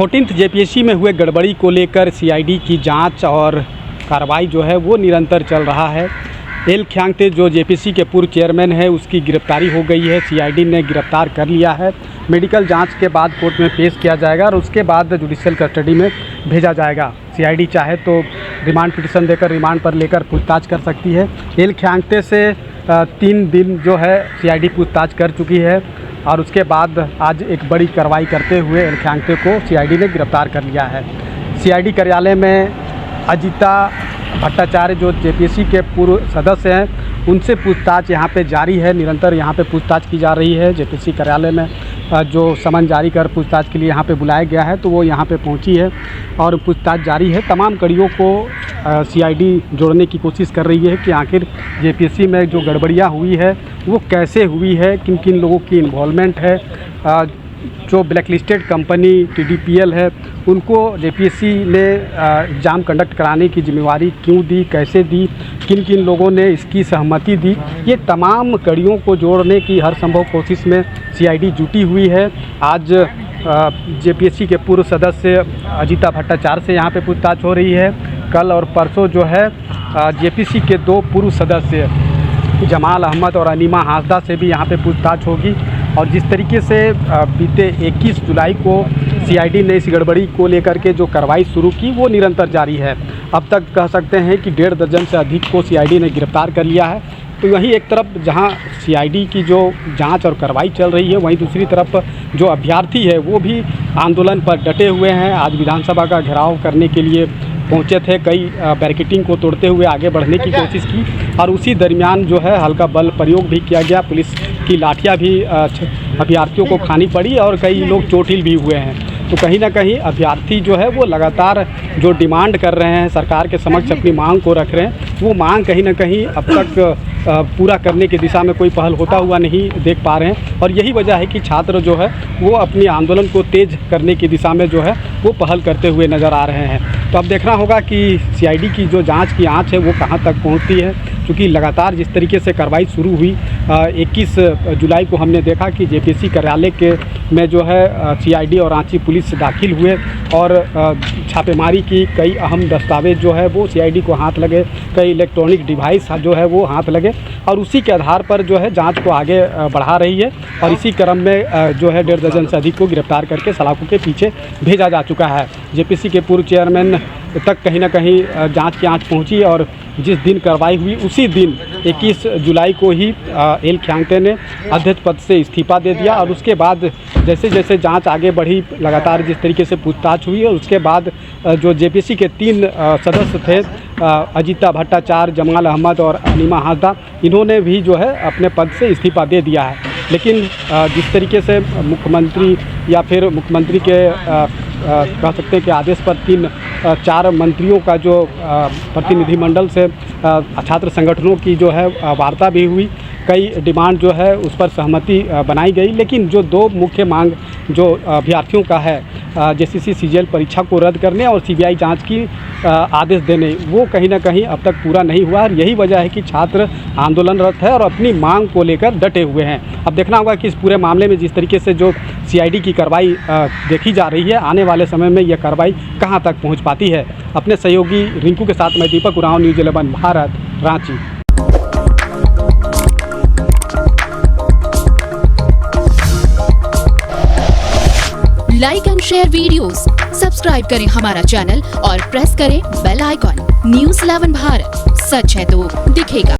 14th JPSC में हुए गड़बड़ी को लेकर सीआईडी की जांच और कार्रवाई जो है वो निरंतर चल रहा है। एल ख्यांगते जो जेपीएससी के पूर्व चेयरमैन है उसकी गिरफ्तारी हो गई है। सीआईडी ने गिरफ्तार कर लिया है। मेडिकल जांच के बाद कोर्ट में पेश किया जाएगा और उसके बाद जुडिशियल कस्टडी में भेजा जाएगा। सीआईडी चाहे तो रिमांड पिटीशन देकर रिमांड पर लेकर पूछताछ कर सकती है। एल ख्यांगते से 3 दिन जो है सीआईडी पूछताछ कर चुकी है और उसके बाद आज एक बड़ी कार्रवाई करते हुए एल ख्यांगते को सीआईडी ने गिरफ्तार कर लिया है। सीआईडी कार्यालय में अजिता भट्टाचार्य जो जेपीएससी के पूर्व सदस्य हैं उनसे पूछताछ यहाँ पे जारी है। निरंतर यहाँ पे पूछताछ की जा रही है। जेपीएससी कार्यालय में जो समन जारी कर पूछताछ के लिए यहाँ पे बुलाया गया है तो वो यहाँ पे पहुँची है और पूछताछ जारी है। तमाम कड़ियों को सीआईडी जोड़ने की कोशिश कर रही है कि आखिर जेपीएससी में जो गड़बड़ियाँ हुई है वो कैसे हुई है, किन किन लोगों की इन्वॉल्वमेंट है। जो ब्लैकलिस्टेड कंपनी टीडीपीएल है उनको जेपीएससी ने एग्ज़ाम कंडक्ट कराने की जिम्मेवारी क्यों दी, कैसे दी, किन किन लोगों ने इसकी सहमति दी, ये तमाम कड़ियों को जोड़ने की हर संभव कोशिश में सीआईडी जुटी हुई है। आज जेपीएससी के पूर्व सदस्य अजिता भट्टाचार्य से यहाँ पे पूछताछ हो रही है। कल और परसों जो है जेपीएससी के 2 पूर्व सदस्य जमाल अहमद और अनीमा हासदा से भी यहाँ पे पूछताछ होगी। और जिस तरीके से बीते 21 जुलाई को सीआईडी ने इस गड़बड़ी को लेकर के जो कार्रवाई शुरू की वो निरंतर जारी है। अब तक कह सकते हैं कि 1.5 दर्जन से अधिक को सीआईडी ने गिरफ्तार कर लिया है। तो वहीं एक तरफ जहां सीआईडी की जो जांच और कार्रवाई चल रही है वहीं दूसरी तरफ जो अभ्यर्थी है वो भी आंदोलन पर डटे हुए हैं। आज विधानसभा का घेराव करने के लिए पहुंचे थे। कई बैरिकेडिंग को तोड़ते हुए आगे बढ़ने की कोशिश की और उसी दरमियान जो है हल्का बल प्रयोग भी किया गया। पुलिस की लाठियां भी अभ्यर्थियों को खानी पड़ी और कई लोग चोटिल भी हुए हैं। तो कहीं ना कहीं अभ्यर्थी जो है वो लगातार जो डिमांड कर रहे हैं, सरकार के समक्ष अपनी मांग को रख रहे हैं, वो मांग कहीं ना कहीं अब तक पूरा करने की दिशा में कोई पहल होता हुआ नहीं देख पा रहे हैं। और यही वजह है कि छात्र जो है वो अपनी आंदोलन को तेज करने की दिशा में जो है वो पहल करते हुए नज़र आ रहे हैं। तो अब देखना होगा कि सीआईडी की जो जांच की आंच है वो कहां तक पहुंचती है, क्योंकि लगातार जिस तरीके से कार्रवाई शुरू हुई 21 जुलाई को हमने देखा कि जेपीएससी कार्यालय के में जो है सीआईडी और रांची पुलिस दाखिल हुए और छापेमारी की। कई अहम दस्तावेज जो है वो सीआईडी को हाथ लगे, कई इलेक्ट्रॉनिक डिवाइस जो है वो हाथ लगे और उसी के आधार पर जो है जांच को आगे बढ़ा रही है। और इसी क्रम में जो है 1.5 दर्जन से अधिक को गिरफ्तार करके सलाखों के पीछे भेजा जा चुका है। जेपीएससी के पूर्व चेयरमैन तक कहीं ना कहीं जांच की आंच पहुंची और जिस दिन कार्रवाई हुई उसी दिन 21 जुलाई को ही एल ख्यांगते ने अध्यक्ष पद से इस्तीफा दे दिया। और उसके बाद जैसे जैसे जांच आगे बढ़ी, लगातार जिस तरीके से पूछताछ हुई और उसके बाद जो जेपीएससी के 3 सदस्य थे अजिता भट्टाचार्य, जमाल अहमद और अनीमा हासदा, इन्होंने भी जो है अपने पद से इस्तीफा दे दिया है। लेकिन जिस तरीके से मुख्यमंत्री या फिर मुख्यमंत्री के कह सकते हैं कि आदेश पर 4 मंत्रियों का जो प्रतिनिधिमंडल से छात्र संगठनों की जो है वार्ता भी हुई, कई डिमांड जो है उस पर सहमति बनाई गई। लेकिन जो 2 मुख्य मांग जो अभ्यर्थियों का है जेसीसी सीजीएल परीक्षा को रद्द करने और सीबीआई जांच की आदेश देने, वो कहीं ना कहीं अब तक पूरा नहीं हुआ। और यही वजह है कि छात्र आंदोलनरत है और अपनी मांग को लेकर डटे हुए हैं। अब देखना होगा कि इस पूरे मामले में जिस तरीके से जो सीआईडी की कार्रवाई देखी जा रही है, आने वाले समय में यह कार्रवाई कहां तक पहुंच पाती है। अपने सहयोगी रिंकू के साथ मैं Deepak Oraon, news 11 Bharat, Ranchi. Like and share videos, subscribe करें हमारा चैनल और प्रेस करें बेल आइकॉन। न्यूज़ 11 भारत, सच है तो दिखेगा।